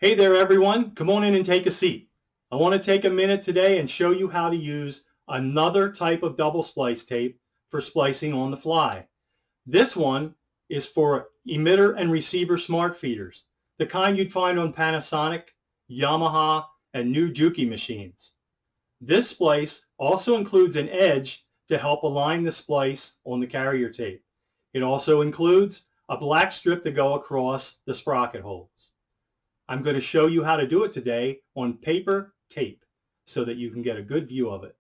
Hey there everyone, come on in and take a seat. I want to take a minute today and show you how to use another type of double splice tape for splicing on the fly. This one is for emitter and receiver smart feeders, the kind you'd find on Panasonic, Yamaha, and new Juki machines. This splice also includes an edge to help align the splice on the carrier tape. It also includes a black strip to go across the sprocket holes. I'm going to show you how to do it today on paper tape so that you can get a good view of it.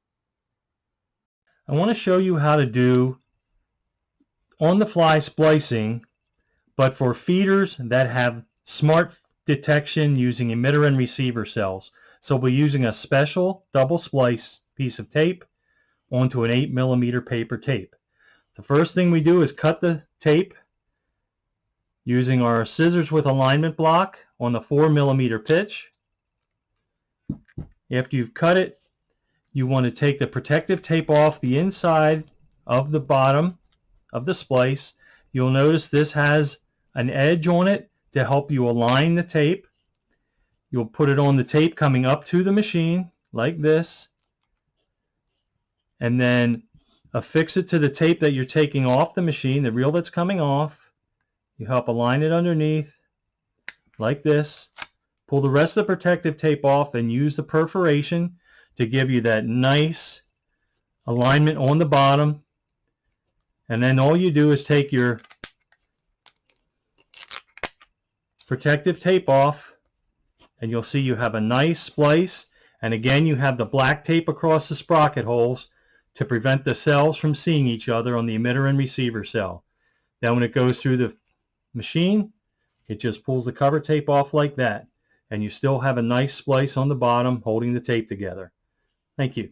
I want to show you how to do on-the-fly splicing, but for feeders that have smart detection using emitter and receiver cells. So we're using a special double splice piece of tape onto an 8mm paper tape. The first thing we do is cut the tape using our scissors with alignment block on the 4mm pitch. After you've cut it, you want to take the protective tape off the inside of the bottom of the splice. You'll notice this has an edge on it to help you align the tape. You'll put it on the tape coming up to the machine like this, and then affix it to the tape that you're taking off the machine, the reel that's coming off. You help align it underneath like this. Pull the rest of the protective tape off and use the perforation to give you that nice alignment on the bottom. And then all you do is take your protective tape off and you'll see you have a nice splice. And again, you have the black tape across the sprocket holes to prevent the cells from seeing each other on the emitter and receiver cell. Then when it goes through the machine, it just pulls the cover tape off like that, and you still have a nice splice on the bottom holding the tape together. Thank you.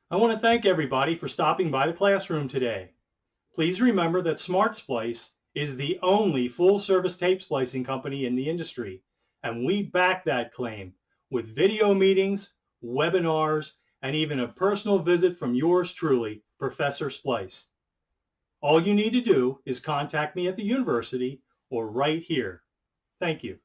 I want to thank everybody for stopping by the classroom today. Please remember that Smart Splice is the only full-service tape splicing company in the industry, and we back that claim with video meetings, webinars, and even a personal visit from yours truly, Professor Splice. All you need to do is contact me at the university or right here. Thank you.